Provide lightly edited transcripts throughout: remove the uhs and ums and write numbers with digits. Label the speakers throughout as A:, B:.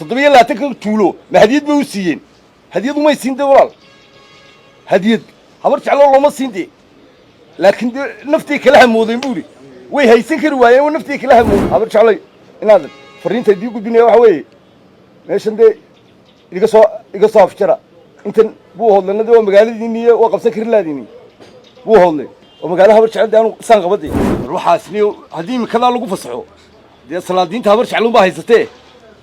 A: تضمين لا تكن تولو ما هديد بوسيين هديد وما يسين دولار هديد حبرت على الله ما يسين دي لكن نفتي كلها موضين بوري وي هيسين كرواية ونفتي كلها مو حبرت علي هذا فرين تديو قدني وحوي ماشي عندي يقصا في شراء انت بو هذا ندوا مقالة دينية وقف سكر لا ديني بو هذا ومقالة حبرت على أنا سانغ بدي روح أسني هديم كذا لقوا فصحوا دي الصلاة تهبرت على الله هيسته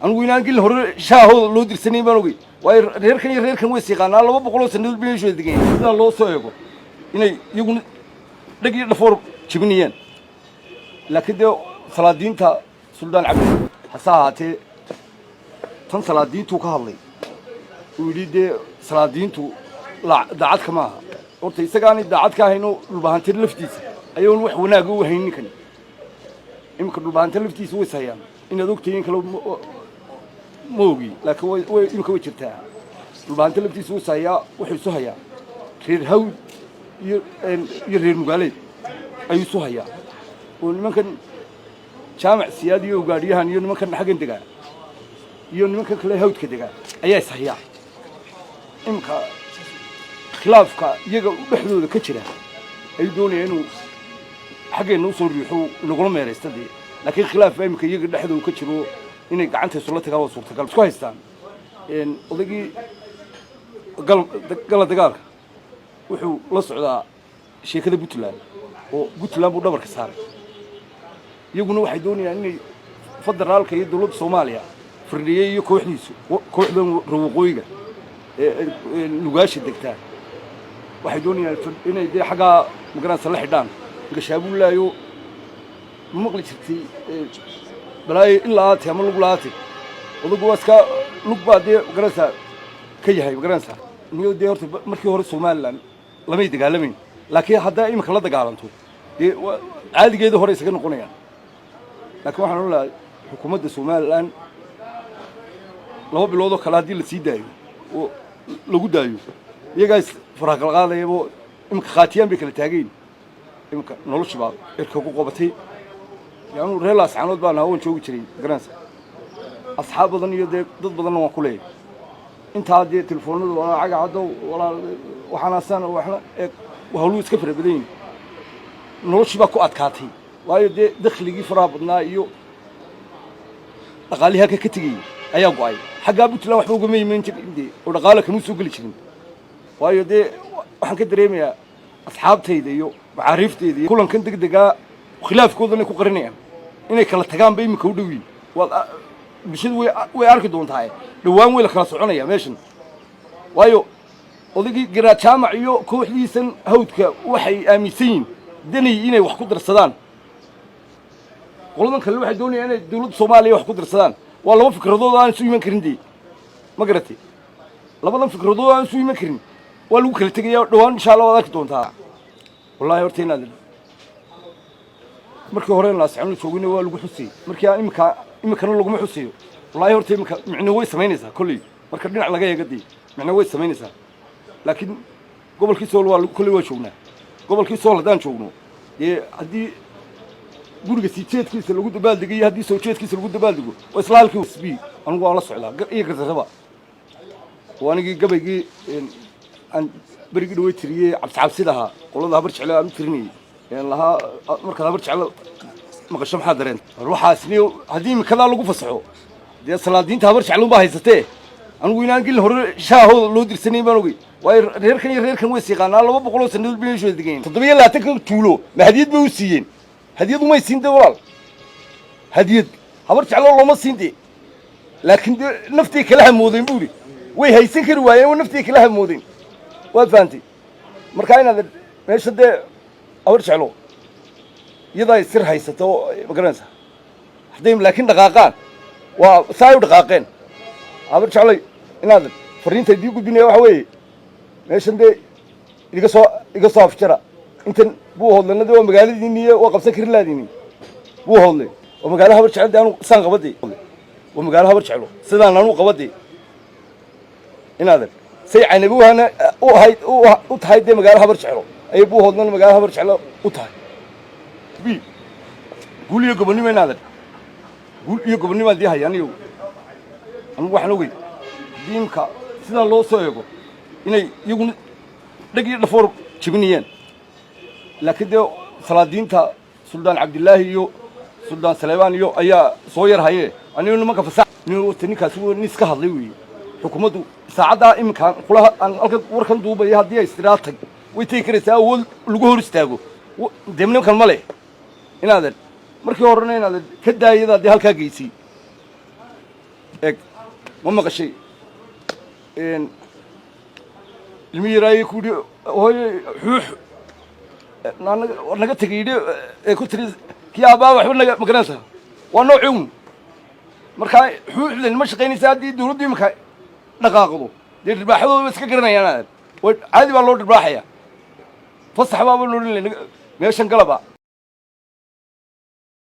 A: أنا وينان قل هر شاهو لودر سني بنوي واي رير كان ويسيقان الله بقولوا سند بين شوي دقيقة الله صايغو إنه يقول دقيقة الفور شبنيين لكن ده صلاة تا سلطان عبد حساته تن صلاة تو كهالي ويريد صلاة تو لا دعات كمان قلت يسقاني دعات كهينو البهان تلفتيس أيون وح وناقو هيني كن يمكن البهان تلفتيس ويسهيان إن دوكتين كلو موجي لكن يمكن وجرتها البهان تلفتيس ويسهيا وحسهيا خير هو يرير مقاليد أي سهيا ونمكن جامع سيادي وقاريها نيون ممكن حق انتقال يون ممكن كله هود كده أيه صحيح إمك خلافك يجا بحدود كتيرة أيدوني إنه حق إنه صور يحو نقول ما يستدي لكن خلاف إمك يجا بحدود كتيرة إنك عنده سلطة قوة صورتك قلب كويستان إن ودقي قال دقالك وحو لصعدا شيء كذا بتلان وبتلان بدبر كسار يقولون واحد دوني يعني فضل رالك يدلوا بصوماليا فرنيه كوحديس كوحدهم روقويقة نقاش الدكتور واحد دوني إنه دي حاجة مقرن صلح دان قشابوا لا يو مقلش تي بلاي إلا تي عملوا بلاتي وذوق واسكا لقبا دي مقرنسا كي هاي مقرنسا نيو دي هرت مركي هور الصومال لما يتقالمين لكن هذا إيه مخلط قالنتو دي عادي جيده هور يسكن قنيان لكن waxaan oolaa xukuumadda Soomaaliland laba bilood oo kala hadii la sii daayo oo lagu daayo iyagaas faraaq qaadaybo imka qaatiyaan bay kala taageen imka nolosha baa irka ku qabatay yaanu reelaas canood baan hawan joogi jiray garansa asxaab badan iyo dad badan waan ku leeyahay inta hadii telefoonada wala caga cado wala waxaan asana waxna hawlu iska farabadeyn nolosha baa ku adkaatay waayo dee dakhligii faraha badnaa iyo dhaqaalihi halka ka tegay ayaa go'ay xagga Puntland waxba uga meeyeen intii oo dhaqaale kama soo gali jirin waayo dee waxaan ka dareemayaa asxaabtayda iyo macaariiftayda iyo kulankan degdega khilaafkoodana ku qarinayaan inay kala tagaan bay imika u dhawiin waa bulshadu way arki doontaa dhawaan way la kala soconaya meeshan waayo odaygii garaad jaamac iyo kooxdiisan hawdka waxay aaminsan danay inay wax ku darsadaan قولنا كل واحد دوني أنا دولة الصومالية وحكود رصدان والله ما فكر ردود أنا سوي مكرين دي ما قرأتي لما فكر ردود أنا سوي مكرين والله كل تجي دوان إن شاء الله وذاك دون تاع والله يورتينا ذل مركي هورين ناس عملوا شوقيني والله حسي مركي إمكان الله ما حسيه والله يورتي معنى هو سمينيسا كلي مركبنا على جاي قدي معنى هو سمينيسا لكن قبل كي سول والله كل وشوقنا قبل كي سول دان شوقنا هدي guriga sijeedkiisa lagu dabaaldegay hadii soo jeedkiisa lagu dabaaldego oo islaalkii usbi anigu waan la socdaa iyo gardaraba waanigi gabaygii aan barigi dhaw tiriyay cabsidaha qolada habar jecel aan tirinay laha marka habar jecel maqasho maxaa dareen ruuxaasni hadii kala lagu fasaxo dee salaadiinta habar jecel uma haysatee anigu inaan gil hore shaaho loo dirsanay baan ogay way reerkan way siiqaanaa 200 sanadood bay soo degeen 7 tuulo ma hadiid bay u siiyeen هدية وما يسين دولار هدية حبرت على الله ما يسين دي لكن نفتي كلها موضين بوري وي هيسين كرواية ونفتي كلها موضين وفانتي مركاين هذا ماشي ده حبرت على يضاي يصير هيستو بقرنسا حديم لكن دقاقان وسايو دقاقين حبرت على هذا فرين تديو قدني وحوي ماشي ده يقصا في شراء انت بو هذا ندوا مقالة دينية وقف سكر لا ديني بو هذا ومقالة هبرش عندي أنا سان قبضي ومقالة هبرش علو سدان أنا قبضي إن هذا سي عن أبوه أنا أو هاي ده مقالة هبرش علو أي بو هذا مقالة هبرش علو أوتهاي بي قولي يقبلني من هذا قول يقبلني ما دي هاي يعني anigu waxaan ogey diimka sidaa loo soo eego inay iyaguna dheg iyo dhafoor jebinayaan laakiin dee salaadiinta suldaan cabdillaahi iyo suldaan saleebaan iyo ayaa soo yar haye anigu nimanka fasax ninkaasi nin iska hadlay weeye xukuumaddu saacaddaa iminkaan kulaha aan halka warkan duubaya haddii ay istiraa tag way tegi karaysaa awood lagu hor istaago dee nimankan ma leh inaadan markii horena inaadan ka daayada haddii halkaa geysay eeg ma maqashay ilmi yaraaye ku yidhi hooye xuux naga tegay yidhi ee ku tiri kii aabaa waxba naga magaranaysaa waa noocii un markaa xuuxdan ma shaqaynaysa haddii dawladdu iminka dhaqaaqdo dee dhirbaaxadooda iska garanayaan caadi baa loo dhirbaaxaya fasax baaba loo dhin meeshan galaba